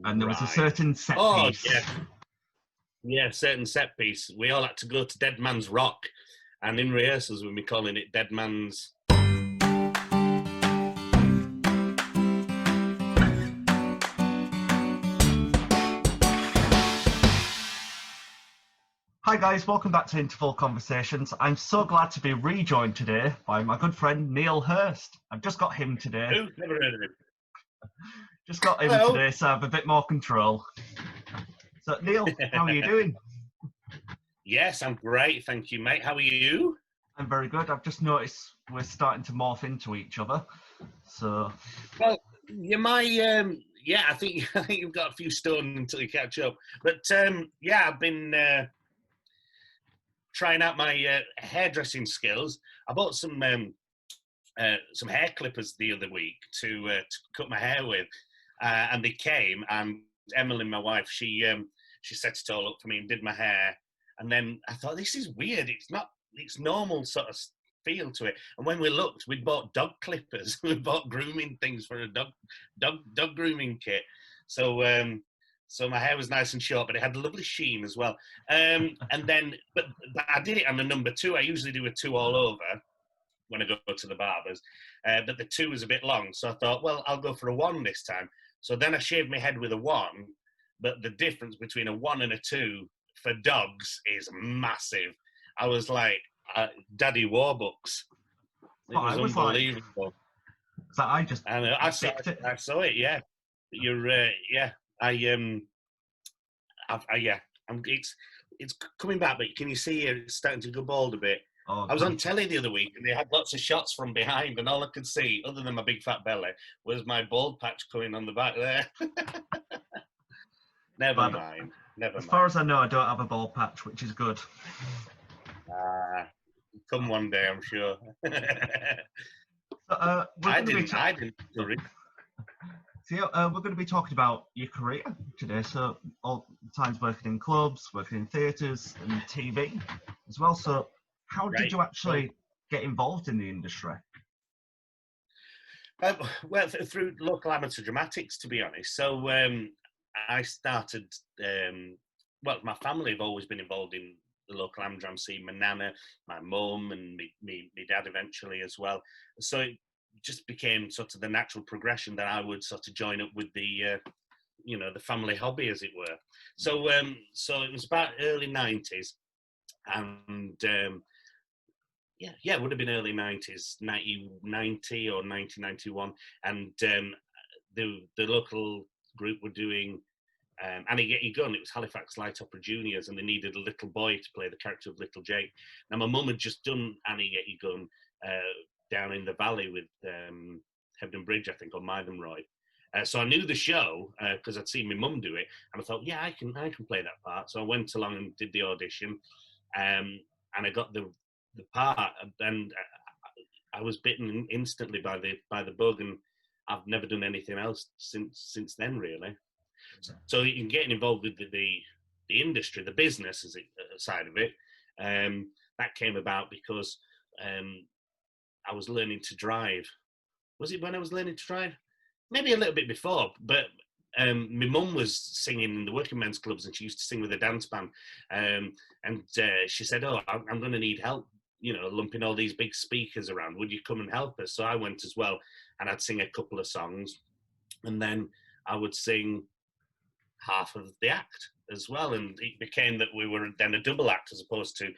and there was a Right. certain set Oh, piece. yeah. Yeah, certain set piece. We all had to go to Dead Man's Rock, and in rehearsals we'd be calling it Dead Man's. Hi guys, welcome back to Interval Conversations. I'm so glad to be rejoined today by my good friend Neil Hurst. I've just got him today. Who? Never heard of him. Just got him Hello. today, so I have a bit more control. So Neil, how are you doing? Yes, I'm great, thank you, mate. How are you? I'm very good. I've just noticed we're starting to morph into each other. So Well, you might. Yeah, I think you've got a few stone until you catch up. But yeah, I've been trying out my hairdressing skills. I bought some hair clippers the other week to cut my hair with, and they came. And Emily, my wife, she set it all up for me and did my hair. And then I thought, this is weird. It's normal sort of feel to it. And when we looked, we'd bought dog clippers. We bought grooming things for a dog grooming kit. So my hair was nice and short, but it had a lovely sheen as well. And then, but I did it on the number 2. I usually do a 2 all over when I go to the barbers, but the 2 was a bit long. So I thought, well, I'll go for a 1 this time. So then I shaved my head with a 1, but the difference between a 1 and a 2 for dogs is massive. I was like, Daddy Warbucks. It was unbelievable. Like, I just I saw it. Yeah, you're. Yeah, yeah. It's coming back, but can you see it's starting to go bald a bit? Oh, I was on telly the other week, and they had lots of shots from behind, and all I could see, other than my big fat belly, was my bald patch coming on the back there. Never mind. As far as I know, I don't have a bald patch, which is good. Come one day, I'm sure. I didn't. So, we're going to be talking about your career today. So, all the times working in clubs, working in theatres and TV as well. So, how did you actually get involved in the industry? Well, through local amateur dramatics, to be honest. So I started. Well, my family have always been involved in the local Amdram scene. My nana, my mum, and me dad eventually as well. So it just became sort of the natural progression that I would sort of join up with the, the family hobby, as it were. So it was about early 90s, and yeah, it would have been early 90s, 1990 or 1991, and the local group were doing Annie Get Your Gun. It was Halifax Light Opera Juniors, and they needed a little boy to play the character of Little Jake. Now, my mum had just done Annie Get Your Gun down in the valley with Hebden Bridge, I think, on Mythenroyd. So I knew the show because I'd seen my mum do it, and I thought, yeah, I can play that part. So I went along and did the audition, and I got the part, and I was bitten instantly by the bug, and I've never done anything else since then, really. So in getting involved with the industry, the business side of it, that came about because I was learning to drive. Was it when I was learning to drive? Maybe a little bit before, but my mum was singing in the working men's clubs, and she used to sing with a dance band. And she said, "Oh, I'm going to need help, lumping all these big speakers around. Would you come and help us?" So I went as well, and I'd sing a couple of songs, and then I would sing half of the act as well. And it became that we were then a double act as opposed to,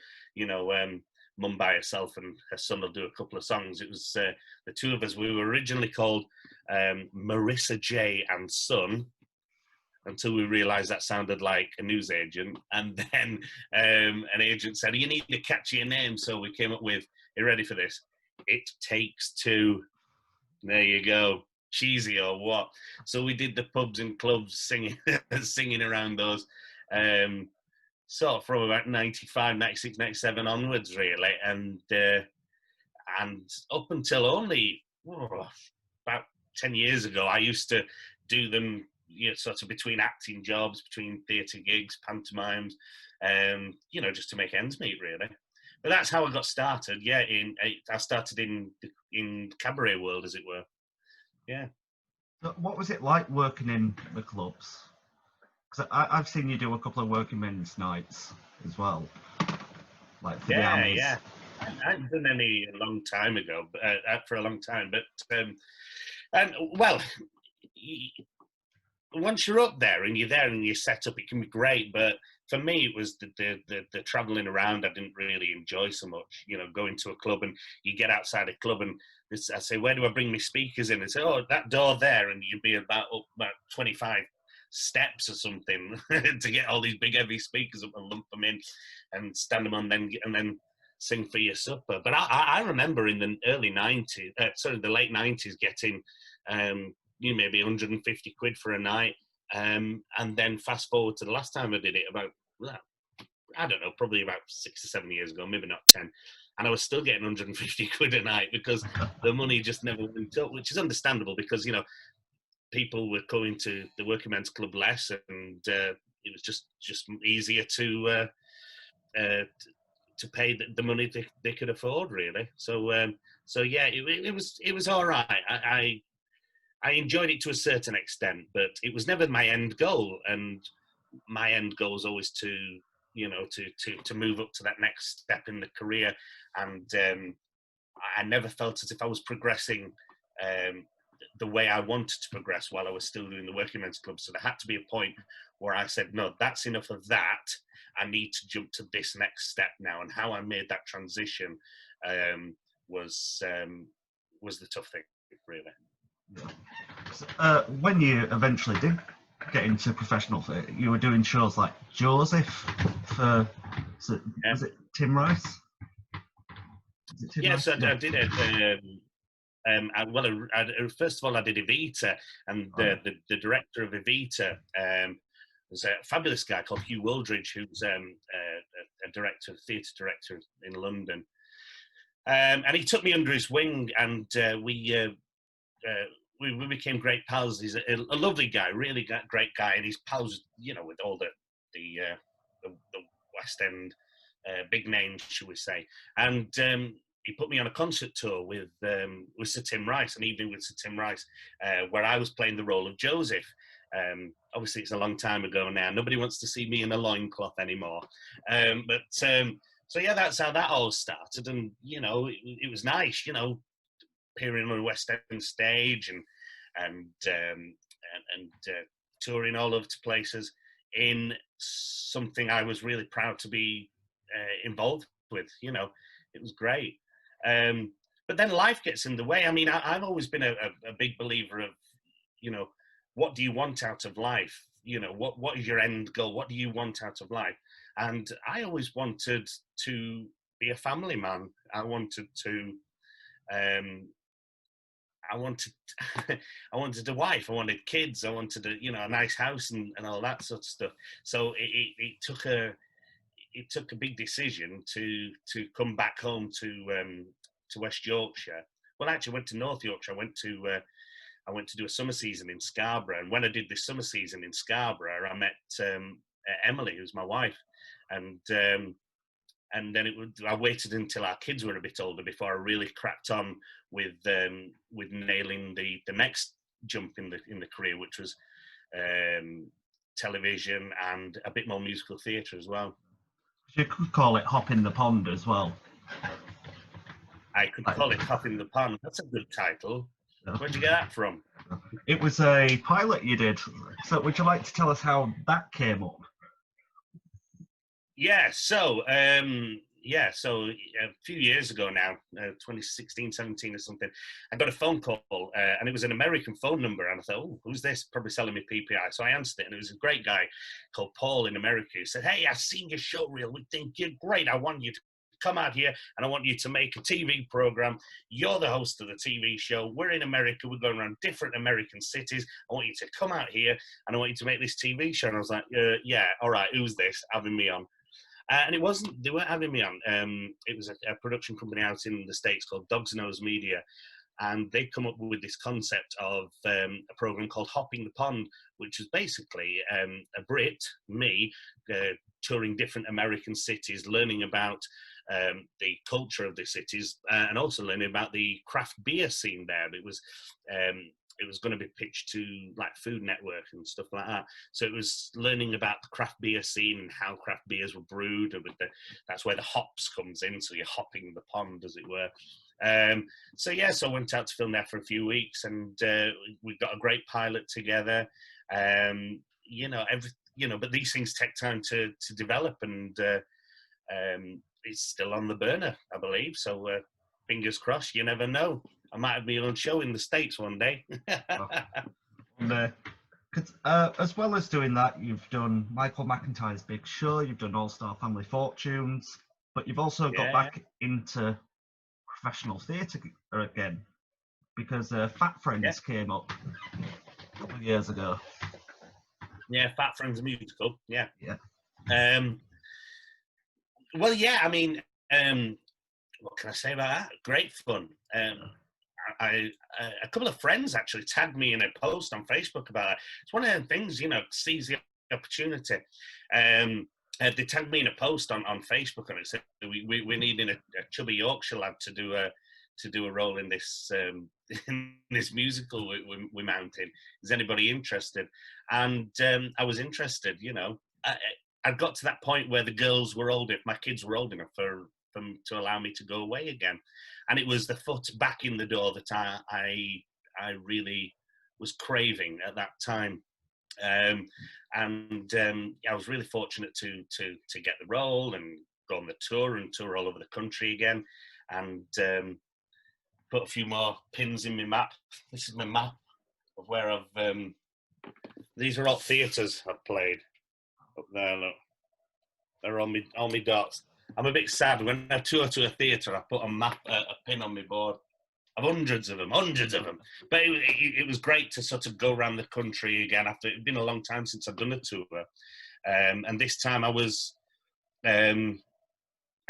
mum by herself and her son will do a couple of songs. It was the two of us. We were originally called Marissa J and Son, until we realised that sounded like a newsagent. And then an agent said, "You need a catchier name." So we came up with, you ready for this? It Takes Two. There you go. Cheesy or what? So we did the pubs and clubs singing around those. Sort of from about 95, 96, 97 onwards, really. And up until only about 10 years ago, I used to do them, sort of between acting jobs, between theatre gigs, pantomimes, just to make ends meet, really. But that's how I got started. Yeah, I started in cabaret world, as it were. Yeah. So what was it like working in the clubs? Because I've seen you do a couple of working men's nights as well, like for the Yeah, Amis. yeah. I haven't done any a long time ago, for a long time. But and well, once you're up there and you're there and you're set up, it can be great. But for me, it was the traveling around. I didn't really enjoy so much. You know, going to a club and you get outside a club and I say, where do I bring my speakers in? And say, oh, that door there, and you'd be about 25 steps or something to get all these big heavy speakers up and lump them in and stand them on, and then sing for your supper. But I remember in the early 90s, the late 90s, getting maybe 150 quid for a night. And then fast forward to the last time I did it, about, well, I don't know, probably about 6 or 7 years ago, maybe not 10. And I was still getting 150 quid a night because the money just never went up, which is understandable because, you know, people were going to the working men's club less, and it was just easier to pay the money they could afford, really. So yeah, it was all right. I enjoyed it to a certain extent, but it was never my end goal. And my end goal is always to, you know, to move up to that next step in the career. And I never felt as if I was progressing the way I wanted to progress while I was still doing the working men's club. So there had to be a point where I said, no, that's enough of that. I need to jump to this next step now. And how I made that transition was the tough thing, really. When you eventually did get into professional theatre, you were doing shows like Joseph for, was it Tim Rice? Yes, I did it. First of all, I did Evita, and the director of Evita was a fabulous guy called Hugh Wooldridge, who's a theatre director in London. And he took me under his wing, and we became great pals. He's a lovely guy, really great guy, and he's pals, you know, with all the West End big names, shall we say. And he put me on a concert tour with Sir Tim Rice, an evening with Sir Tim Rice, where I was playing the role of Joseph. Obviously, it's a long time ago now. Nobody wants to see me in a loincloth anymore. So yeah, that's how that all started. And, you know, it was nice, you know, appearing on a West End stage and touring all over to places in something I was really proud to be involved with. You know, it was great. But then life gets in the way. I mean, I've always been a big believer of, you know, what do you want out of life? You know, what is your end goal? What do you want out of life? And I always wanted to be a family man. I wanted I wanted a wife. I wanted kids. I wanted a nice house and all that sort of stuff. So it took a big decision to come back home to West Yorkshire. Well, actually, I went to North Yorkshire. I went to do a summer season in Scarborough. And when I did this summer season in Scarborough, I met Emily, who's my wife, and then I waited until our kids were a bit older before I really cracked on with nailing the next jump in the career, which was television and a bit more musical theatre as well. You could call it Hopping the Pond as well. I could call it Hopping the Pond. That's a good title. Where'd you get that from? It was a pilot you did. So would you like to tell us how that came up? Yeah, so a few years ago now, 2016, 17 or something, I got a phone call and it was an American phone number. And I thought, oh, who's this? Probably selling me PPI. So I answered it, and it was a great guy called Paul in America who said, hey, I've seen your show reel. We think you're great. I want you to come out here and I want you to make a TV program. You're the host of the TV show. We're in America. We're going around different American cities. I want you to come out here and I want you to make this TV show. And I was like, yeah, all right, who's this? Having me on. And they weren't having me on. It was a production company out in the States called Dog's Nose Media. And they'd come up with this concept of a program called Hopping the Pond, which was basically a Brit, me, touring different American cities, learning about the culture of the cities and also learning about the craft beer scene there. It was it was going to be pitched to like Food Network and stuff like that. So it was learning about the craft beer scene and how craft beers were brewed, and that's where the hops comes in. So you're hopping the pond, as it were. So I went out to film there for a few weeks, and we got a great pilot together. But these things take time to develop, and it's still on the burner, I believe. So fingers crossed. You never know. I might have my own show in the States one day. As well as doing that, you've done Michael McIntyre's Big Show, you've done All Star Family Fortunes, but you've also got back into professional theatre again, because Fat Friends came up a couple of years ago. Yeah, Fat Friends musical. Yeah. What can I say about that? Great fun. A couple of friends actually tagged me in a post on Facebook about it. It's one of them things, seize the opportunity. They tagged me in a post on Facebook, and it said we're needing a chubby Yorkshire lad to do a role in this in this musical we're mounting. Is anybody interested? And I was interested. I got to that point where the girls were old enough, my kids were old enough for them to allow me to go away again, and it was the foot back in the door that I really was craving at that time. I was really fortunate to get the role and go on the tour and tour all over the country again, and put a few more pins in my map. This is my map of where I've. These are all theatres I've played. Up there, look. They're all me dots. I'm a bit sad when I tour to a theatre. I put a pin on my board. I've hundreds of them. But it was great to sort of go around the country again after it'd been a long time since I'd done a tour, and this time I was a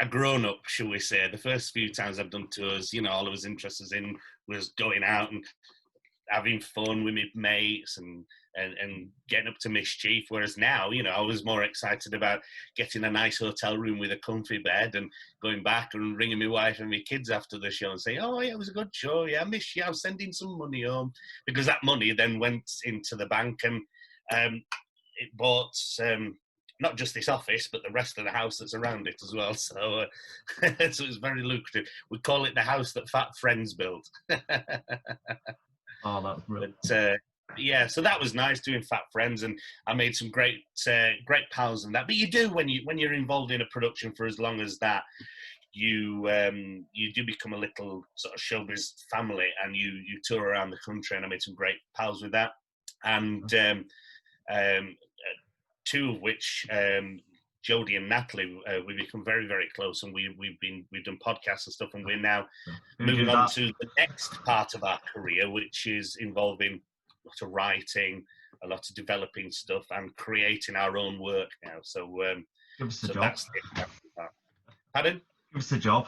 grown up, shall we say. The first few times I've done tours, all I was interested in was going out and having fun with my mates and getting up to mischief. Whereas now, I was more excited about getting a nice hotel room with a comfy bed and going back and ringing my wife and my kids after the show and saying, oh yeah, it was a good show. Yeah, I miss you. I was sending some money home, because that money then went into the bank, and it bought not just this office, but the rest of the house that's around it as well. So, so it was very lucrative. We call it the house that Fat Friends built. Oh, that's brilliant. But so that was nice doing Fat Friends, and I made some great pals and that. But you do when you're involved in a production for as long as that, you do become a little sort of showbiz family, and you tour around the country. And I made some great pals with that, and two of which, Jodie and Natalie, we've become very, very close, and we've done podcasts and stuff, and we're now moving on to the next part of our career, which is involving a lot of writing, a lot of developing stuff, and creating our own work now. So, give us a job. That's it. Pardon? Give us a job.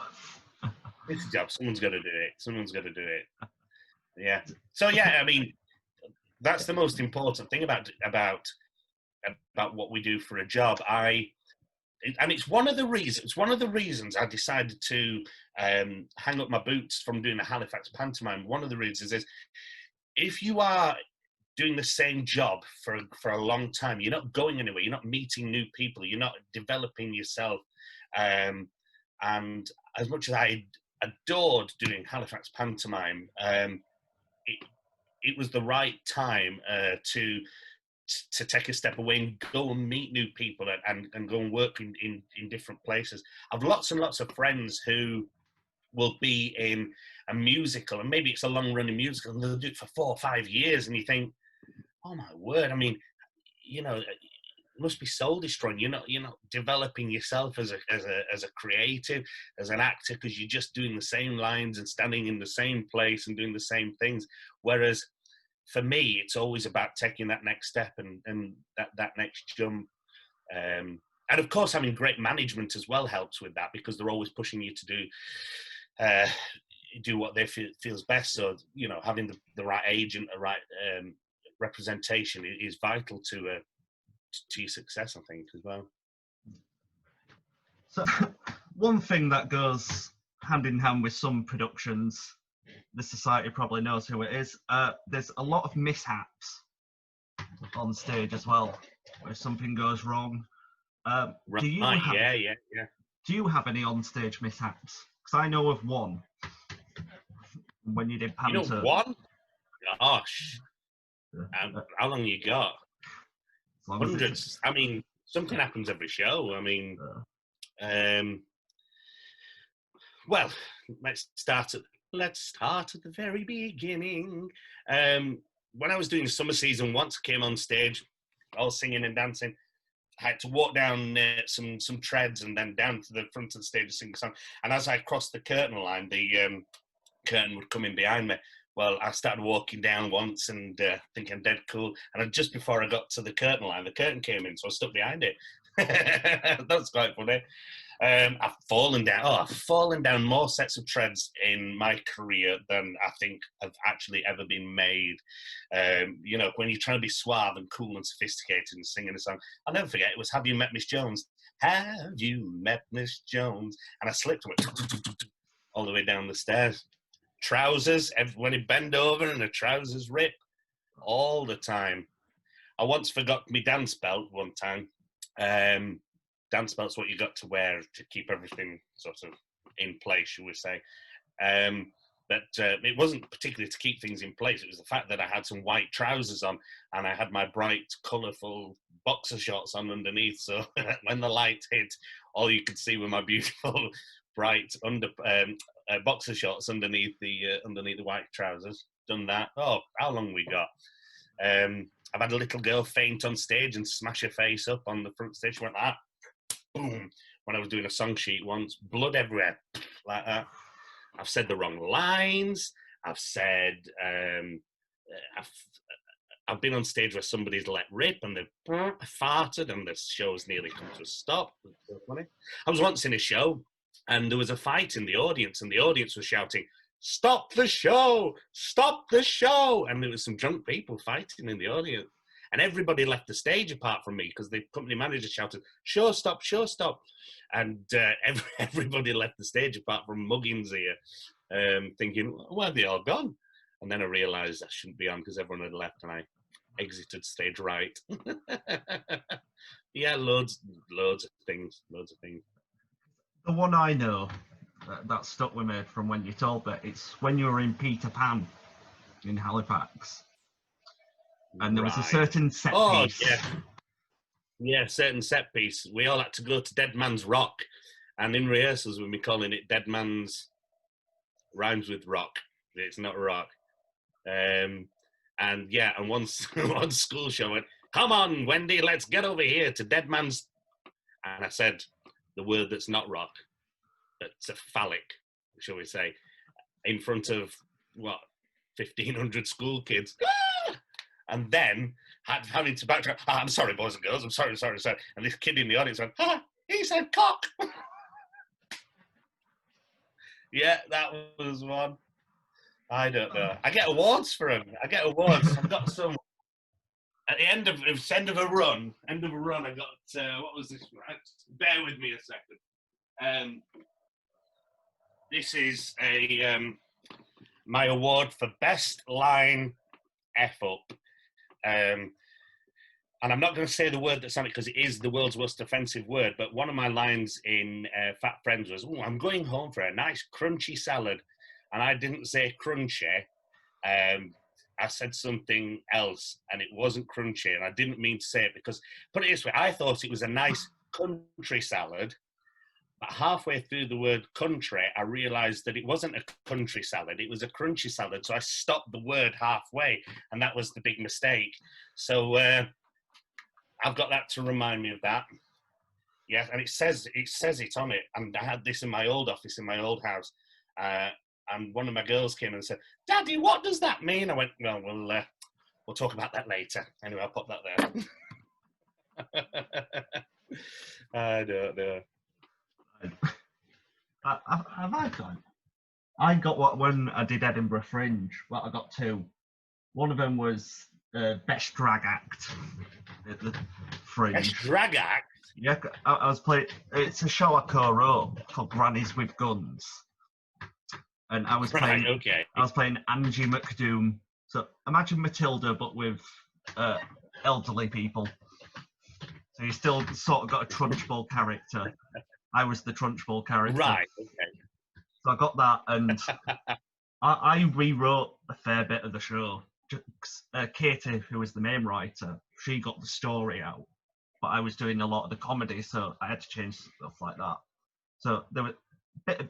It's a job. Someone's got to do it. Yeah. So I mean, that's the most important thing about what we do for a job. And it's one of the reasons I decided to hang up my boots from doing the Halifax pantomime. One of the reasons is, if you are doing the same job for a long time, you're not going anywhere, you're not meeting new people, you're not developing yourself. And as much as I adored doing Halifax pantomime, it was the right time to take a step away and go and meet new people and go and work in different places. I've lots and lots of friends who will be in a musical, and maybe it's a long-running musical, and they'll do it for 4 or 5 years, and you think, oh my word, I mean, it must be soul-destroying. You're not developing yourself as a creative, as an actor, because you're just doing the same lines and standing in the same place and doing the same things. Whereas for me, it's always about taking that next step and that next jump. And of course, having great management as well helps with that, because they're always pushing you to do what they feels best. So, having the right agent, the right representation is vital to your success, I think, as well. So one thing that goes hand in hand with some productions the society probably knows who it is. There's a lot of mishaps on stage as well, where something goes wrong. Do you have Do you have any on-stage mishaps? Because I know of one. When you did Pantos. You know, one? Gosh. How long you got? Hundreds. I mean, something happens every show. I mean, well, let's start at the very beginning. When I was doing summer season, once I came on stage, all singing and dancing. I had to walk down some treads and then down to the front of the stage to sing a song. And as I crossed the curtain line, the curtain would come in behind me. Well, I started walking down once and thinking dead cool. And just before I got to the curtain line, the curtain came in, so I stuck behind it. That's quite funny. I've fallen down more sets of treads in my career than I think have actually ever been made. You know, when you're trying to be suave and cool and sophisticated and singing a song, I'll never forget, it was Have You Met Miss Jones? Have you met Miss Jones? And I slipped and went all the way down the stairs. Trousers, when you bend over and the trousers rip, all the time. I once forgot my dance belt one time. Dance belt's what you got to wear to keep everything sort of in place, shall we say. But it wasn't particularly to keep things in place. It was the fact that I had some white trousers on and I had my bright, colourful boxer shorts on underneath. So when the light hit, all you could see were my beautiful, bright boxer shorts underneath the white trousers. Done that. Oh, how long we got? I've had a little girl faint on stage and smash her face up on the front stage. She went like that. Boom. When I was doing a song sheet once, blood everywhere, like that. I've said the wrong lines. I've said, I've been on stage where somebody's let rip and they've farted and the show's nearly come to a stop. So funny. I was once in a show and there was a fight in the audience and the audience was shouting, "Stop the show! Stop the show!" And there was some drunk people fighting in the audience. And everybody left the stage apart from me because the company manager shouted, "Show stop, show stop." And everybody left the stage apart from Muggins here, thinking, "Where are they all gone?" And then I realised I shouldn't be on because everyone had left and I exited stage right. Yeah, loads of things. The one I know that stuck with me from when you told me, it's when you were in Peter Pan in Halifax. And there was a certain set piece. Yeah, certain set piece. We all had to go to Dead Man's Rock. And in rehearsals, we'd be calling it Dead Man's rhymes with rock. It's not rock. And one school show went, "Come on, Wendy, let's get over here to Dead Man's." And I said the word that's not rock, that's a phallic, shall we say, in front of, 1,500 school kids. And then having to backtrack, "I'm sorry, boys and girls, I'm sorry. And this kid in the audience went, he said cock." Yeah, that was one. I don't know. I get awards for them. I've got some. At the end of a run, I got, what was this? Right? Bear with me a second. This is my award for best line F up. And I'm not going to say the word that's on it because it is the world's most offensive word, but one of my lines in Fat Friends was, "Oh, I'm going home for a nice crunchy salad." And I didn't say crunchy. I said something else and it wasn't crunchy and I didn't mean to say it because, put it this way, I thought it was a nice country salad. But halfway through the word country, I realised that it wasn't a country salad, it was a crunchy salad. So I stopped the word halfway, and that was the big mistake. So I've got that to remind me of that. Yeah, and it says it on it. And I had this in my old office, in my old house. And one of my girls came and said, "Daddy, what does that mean?" I went, "Well, we'll talk about that later." Anyway, I'll pop that there. I don't know. Have I done? I got when I did Edinburgh Fringe. Well, I got two. One of them was best drag act at the Fringe. Best drag act? Yeah, I was playing. It's a show I co-wrote called Grannies with Guns, and I was Right, playing. okay. I was playing Angie McDoom. So imagine Matilda, but with elderly people. So you still sort of got a Trunchbull character. I was the Trunchbull character. Right, okay. So I got that, and I rewrote a fair bit of the show. Katie, who was the main writer, she got the story out, but I was doing a lot of the comedy, so I had to change stuff like that. So there were a bit of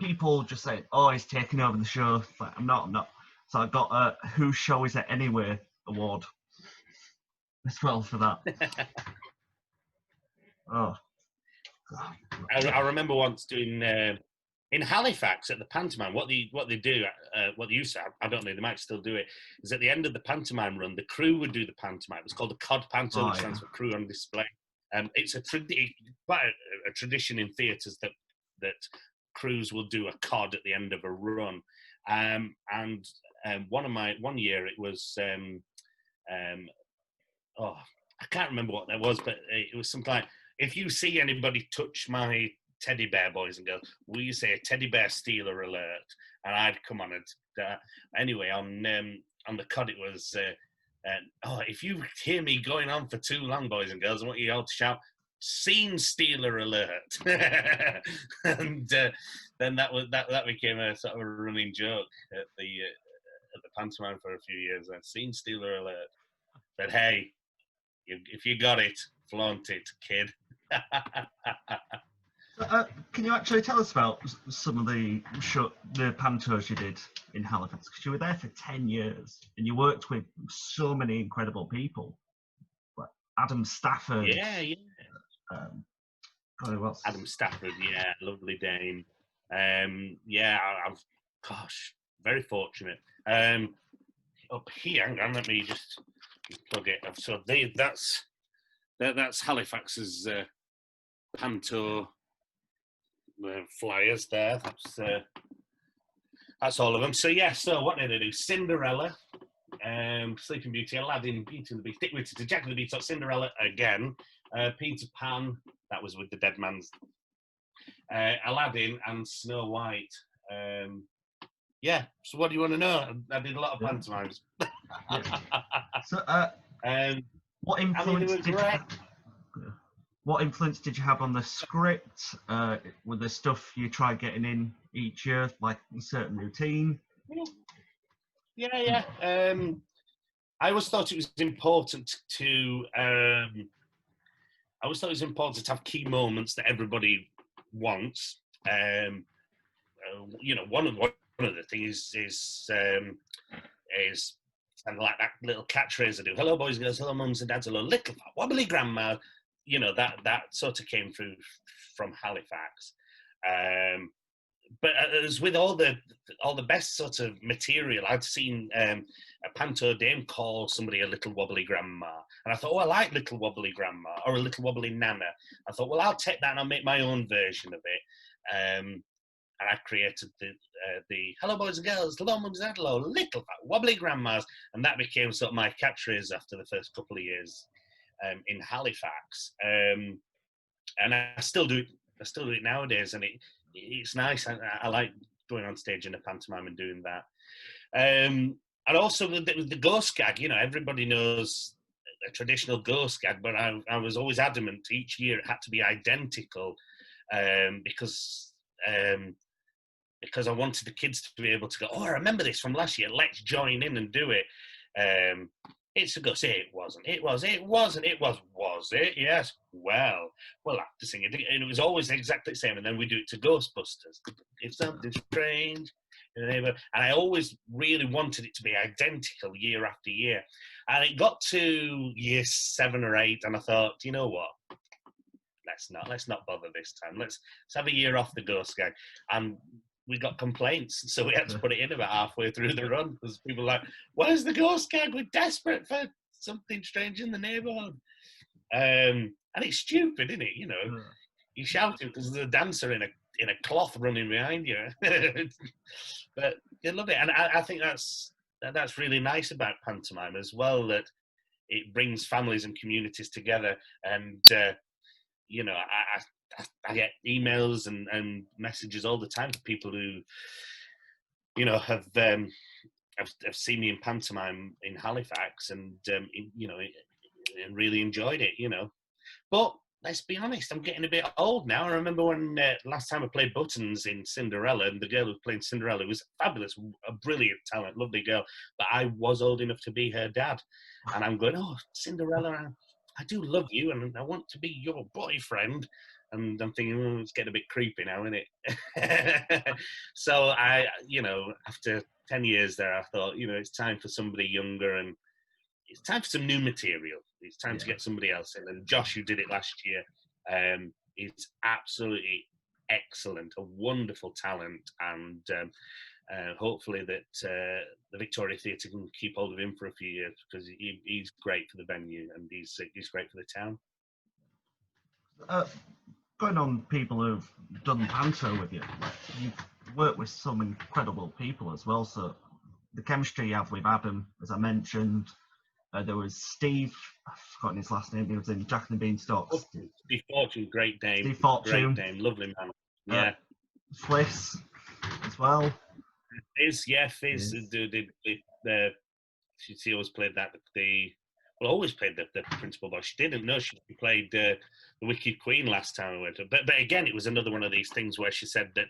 people just saying, "Oh, he's taking over the show." It's like, I'm not. So I got a "Whose Show Is It Anyway" award as well for that. Oh, God. I remember once doing in Halifax at the pantomime. What they do, what they used to, I don't know, they might still do it. Is at the end of the pantomime run, the crew would do the pantomime. It was called the Cod Panto, which stands for Crew on Display. It's quite a tradition in theatres that crews will do a cod at the end of a run. One year it was I can't remember what that was, but it was something like, if you see anybody touch my teddy bear, boys and girls, will you say teddy bear stealer alert? And I'd come on it. Anyway, on the cod it was, if you hear me going on for too long, boys and girls, I want you all to shout, scene stealer alert. And then that became a sort of a running joke at the pantomime for a few years. Scene stealer alert. But hey, if you got it, flaunt it, kid. Can you actually tell us about some of the Pantos you did in Halifax? Because you were there for 10 years and you worked with so many incredible people, like Adam Stafford. Yeah. Adam Stafford, yeah, lovely dame. Very fortunate. Up here, hang on, let me just plug it up. So that's Halifax's Panto flyers there. That's all of them. So yeah, so what did I do? Cinderella, Sleeping Beauty, Aladdin, Beauty and the Beast, Dick Whittington, Jack and the Beanstalk, Cinderella again, Peter Pan, that was with the dead man's, Aladdin and Snow White. So what do you want to know? I did a lot of pantomimes. So what influence did you have on the script? With the stuff you try getting in each year, like a certain routine? Yeah. I always thought it was important to. Have key moments that everybody wants. One of the things is kind of like that little catchphrase I do. Hello, boys and girls. Hello, mums and dads. Hello, little wobbly grandma. That sort of came through from Halifax. But as with all the best sort of material, I'd seen a panto dame call somebody a little wobbly grandma, and I thought, I like little wobbly grandma or a little wobbly nana. I thought, I'll take that and I'll make my own version of it. And I created the hello boys and girls, hello mums and hello little wobbly grandmas, and that became sort of my catchphrase after the first couple of years in Halifax. And I still do it. I still do it nowadays, and it's nice. I like going on stage in a pantomime and doing that. And also the ghost gag, everybody knows a traditional ghost gag, but I was always adamant each year it had to be identical, because I wanted the kids to be able to go, I remember this from last year, let's join in and do it. It's a ghost. It wasn't. It was. It wasn't. It was. Was it? Yes. Well, we'll have to sing it. And it was always exactly the same. And then we do it to Ghostbusters. It's something strange in the neighborhood. And I always really wanted it to be identical year after year. And it got to year 7 or 8, and I thought, you know what? Let's not bother this time. Let's have a year off the ghost gag. And we got complaints, so we had to put it in about halfway through the run because people were like, where's the ghost gag? We're desperate for something strange in the neighborhood. And it's stupid, isn't it? You're shouting because there's a dancer in a cloth running behind you. But you love it. And I think that's really nice about pantomime as well, that it brings families and communities together. And I get emails and messages all the time from people who have seen me in pantomime in Halifax, and and really enjoyed it. But let's be honest, I'm getting a bit old now. I remember when last time I played Buttons in Cinderella, and the girl who was playing Cinderella was fabulous, a brilliant talent, lovely girl. But I was old enough to be her dad, and I'm going, oh, Cinderella, I do love you, and I want to be your boyfriend. And I'm thinking, it's getting a bit creepy now, isn't it? So after 10 years there, I thought, it's time for somebody younger, and it's time for some new material. It's time to get somebody else in. And Josh, who did it last year, is absolutely excellent, a wonderful talent, and hopefully that the Victoria Theatre can keep hold of him for a few years, because he's great for the venue, and he's great for the town. Going on people who've done Panto with you, you've worked with some incredible people as well. So the chemistry you have with Adam, as I mentioned, there was Steve, I've forgotten his last name, he was in Jack and the Beanstalk. Steve Fortune, great name. Steve Fortune. Great name, lovely man. Yeah. Fliss as well. Fizz. She always played always played the principal boss. She didn't know she played the Wicked Queen last time I went. But again, it was another one of these things where she said that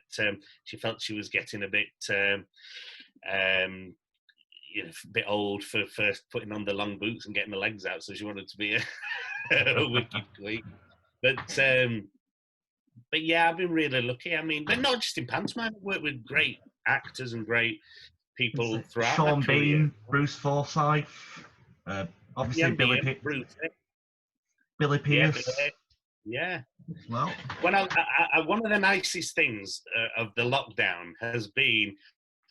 she felt she was getting a bit old for putting on the long boots and getting the legs out, so she wanted to be a Wicked Queen. But yeah, I've been really lucky. I mean, but not just in pantomime. I've worked with great actors and great people throughout Sean my career. Bean, Bruce Forsyth, obviously Billy Pierce. Yeah. Well, one of the nicest things of the lockdown has been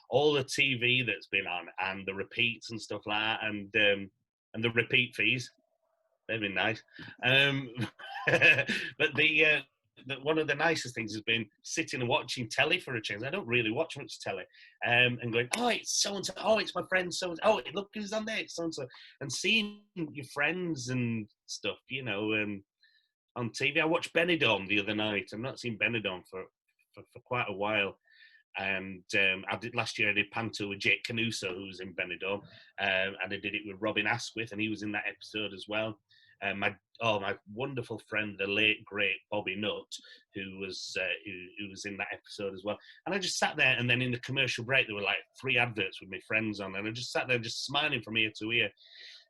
all the TV that's been on, and the repeats and stuff like that, and the repeat fees. They've been nice. But one of the nicest things has been sitting and watching telly for a change. I don't really watch much telly, and going, oh, it's so and so. Oh, it's my friend so and so. Oh, look who's on there. It's so and so. And seeing your friends and stuff, on TV. I watched Benidorm the other night. I've not seen Benidorm for quite a while. And last year I did Panto with Jake Canuso, who was in Benidorm, and I did it with Robin Asquith, and he was in that episode as well. My wonderful friend, the late great Bobby Nutt, who was in that episode as well. And I just sat there, and then in the commercial break there were like 3 adverts with my friends on, and I just sat there just smiling from ear to ear.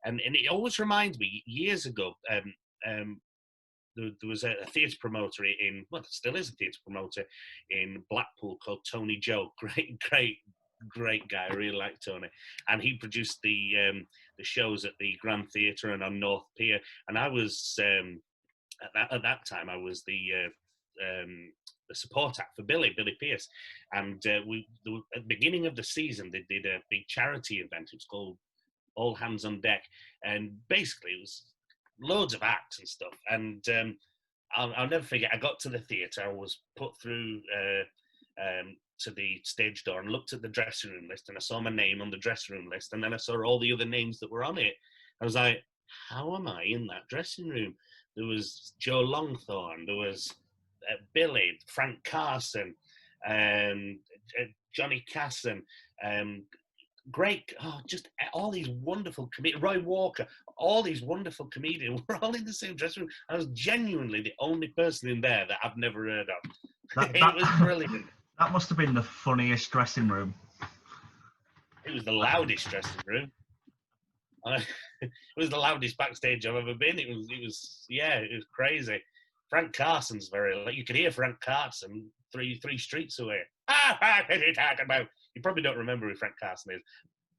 And it always reminds me, years ago, there was a theatre promoter still is a theatre promoter in Blackpool called Tony Joe. Great guy. I really like Tony. And he produced the shows at the Grand Theatre and on North Pier. And I was, at that time, I was the support act for Billy Pierce. And at the beginning of the season, they did a big charity event. It was called All Hands on Deck. And basically, it was loads of acts and stuff, and I'll never forget. I got to the theatre. I was put through to the stage door and looked at the dressing room list, and I saw my name on the dressing room list, and then I saw all the other names that were on it. I was like, how am I in that dressing room? There was Joe Longthorne, there was Billy, Frank Carson, Johnny Casson, just all these wonderful comedians, Roy Walker, all these wonderful comedians were all in the same dressing room. I was genuinely the only person in there that I've never heard of. It was brilliant. That must have been the funniest dressing room. It was the loudest dressing room. It was the loudest backstage I've ever been. It was crazy. Frank Carson's you could hear Frank Carson three streets away. What are you talking about? You probably don't remember who Frank Carson is,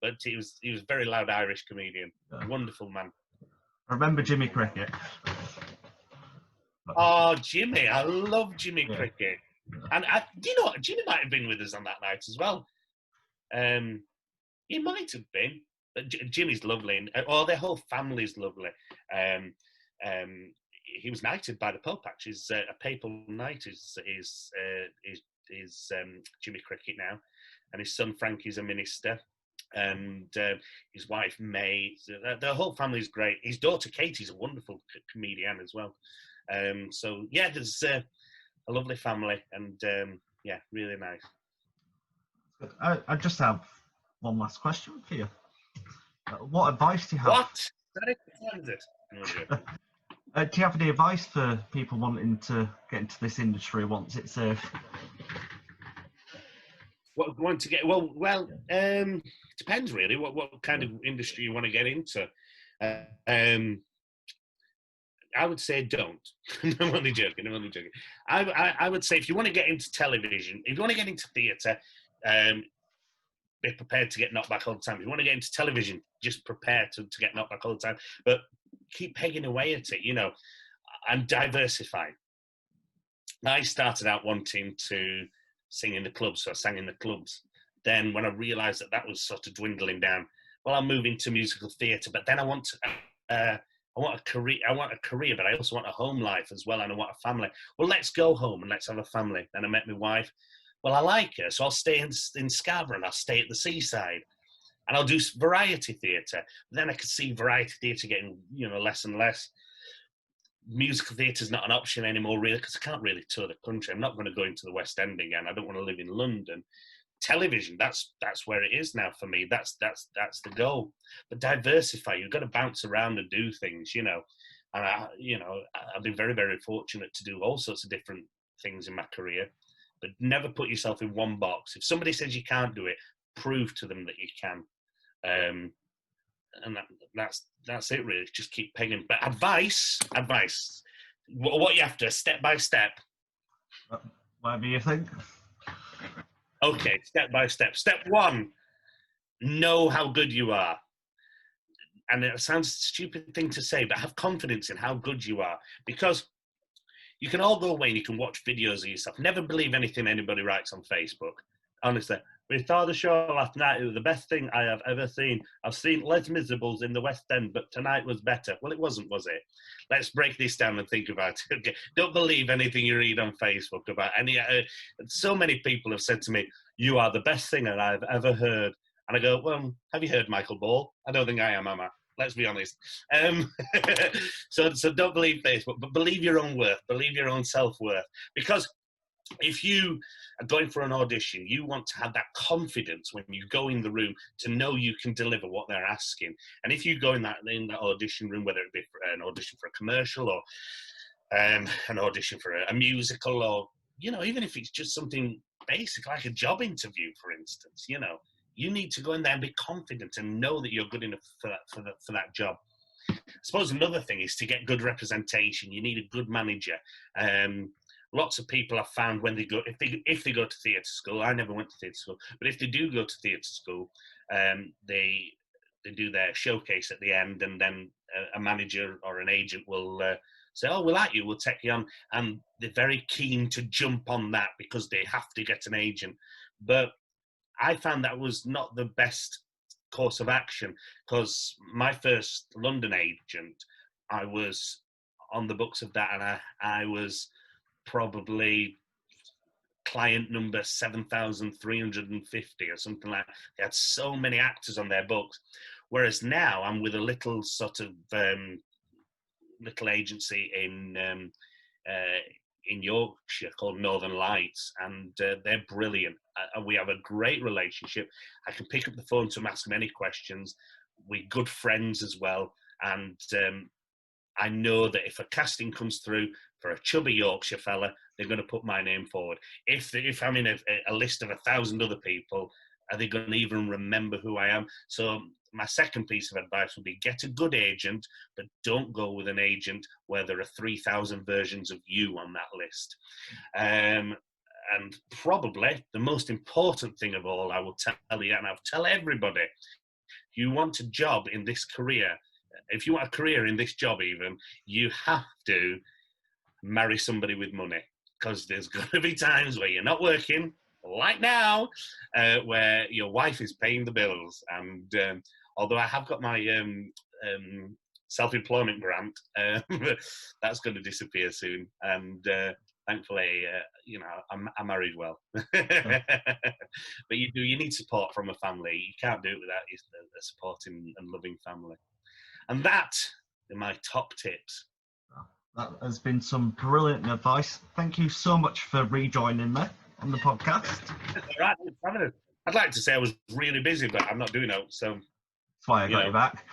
but he was a very loud Irish comedian. Yeah. Wonderful man. I remember Jimmy Cricket. Oh, Jimmy. I love Jimmy Cricket. And Jimmy might have been with us on that night as well. He might have been. But Jimmy's lovely, and their whole family's lovely. He was knighted by the Pope. Actually, a papal knight is Jimmy Cricket now, and his son Frankie's a minister, and his wife May. The whole family's great. His daughter Katie's a wonderful comedian as well. There's a lovely family, and really nice. I just have one last question for you. What advice do you have? What? That explains it. No joke. Do you have any advice for people wanting to get into this industry once it's safe? What want to get? Well, depends really. What kind of industry you want to get into? I would say don't. I'm only joking. I would say if you want to get into television, if you want to get into theatre, be prepared to get knocked back all the time. If you want to get into television, just prepare to get knocked back all the time. But keep pegging away at it, and diversify. I started out wanting to sing in the clubs, so I sang in the clubs. Then when I realised that was sort of dwindling down, well, I'll move into musical theatre. But then I want a career, but I also want a home life as well, and I want a family. Well, let's go home and let's have a family. Then I met my wife. Well, I like her, so I'll stay in Scarborough and I'll stay at the seaside. And I'll do variety theatre. Then I could see variety theatre getting, less and less. Musical theatre is not an option anymore, really, because I can't really tour the country. I'm not going to go into the West End again. I don't want to live in London. Television, that's where it is now for me. That's the goal. But diversify. You've got to bounce around and do things, And I've been very, very fortunate to do all sorts of different things in my career. But never put yourself in one box. If somebody says you can't do it, prove to them that you can. And that's it, really. Just keep pegging. But advice. What you have to, step by step. Whatever you think. Okay, step by step. Step one, know how good you are. And it sounds a stupid thing to say, but have confidence in how good you are. Because you can all go away and you can watch videos of yourself. Never believe anything anybody writes on Facebook. Honestly, we saw the show last night. It was the best thing I have ever seen. I've seen Les Miserables in the West End, but tonight was better. Well, it wasn't, was it? Let's break this down and think about it. Okay. Don't believe anything you read on Facebook about any. So many people have said to me, "You are the best singer I've ever heard." And I go, "Well, have you heard Michael Ball?" I don't think I am, I? Let's be honest. So don't believe Facebook, but believe your own worth, believe your own self-worth. Because if you are going for an audition, you want to have that confidence when you go in the room to know you can deliver what they're asking. And if you go in that audition room, whether it be for an audition for a commercial or an audition for a musical, or even if it's just something basic like a job interview, for instance, you need to go in there and be confident and know that you're good enough for that job. I suppose another thing is to get good representation. You need a good manager. Lots of people have found when they go, if they go to theatre school, I never went to theatre school, but if they do go to theatre school, they do their showcase at the end, and then a manager or an agent will say, "Oh, we like you, we'll take you on," and they're very keen to jump on that because they have to get an agent. But I found that was not the best course of action, because my first London agent, I was on the books of that, and I was probably client number 7,350 or something like that. They had so many actors on their books. Whereas now I'm with a little sort of little agency in Yorkshire called Northern Lights, and they're brilliant. We have a great relationship. I can pick up the phone to them, ask them any questions. We're good friends as well, and I know that if a casting comes through for a chubby Yorkshire fella, they're going to put my name forward. If I'm in a list of 1,000 other people, are they going to even remember who I am? So my second piece of advice would be get a good agent, but don't go with an agent where there are 3,000 versions of you on that list. And probably the most important thing of all, I will tell you, and I'll tell everybody, you want a job in this career, if you want a career in this job even, you have to marry somebody with money, because there's going to be times where you're not working, like now, where your wife is paying the bills. And although I have got my self-employment grant, that's going to disappear soon. And thankfully, I'm married well. But you need support from a family. You can't do it without a supporting and loving family. And that are my top tips. That has been some brilliant advice. Thank you so much for rejoining me on the podcast. All right, I'd like to say I was really busy, but I'm not doing it. So That's why I got you back.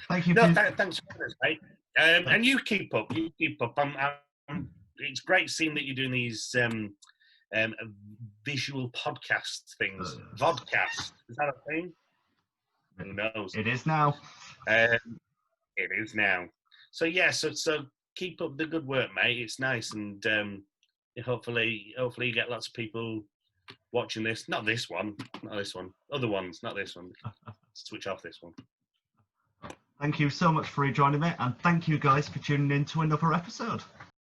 Thank you. No, thanks for this, mate. And you keep up. You keep up. It's great seeing that you're doing these visual podcast things. Vodcast. Is that a thing? Who knows? It is now. It is now. So yeah. So keep up the good work, mate. It's nice, and hopefully you get lots of people watching this. Not this one. Not this one. Other ones. Not this one. Switch off this one. Thank you so much for rejoining me, and thank you guys for tuning in to another episode.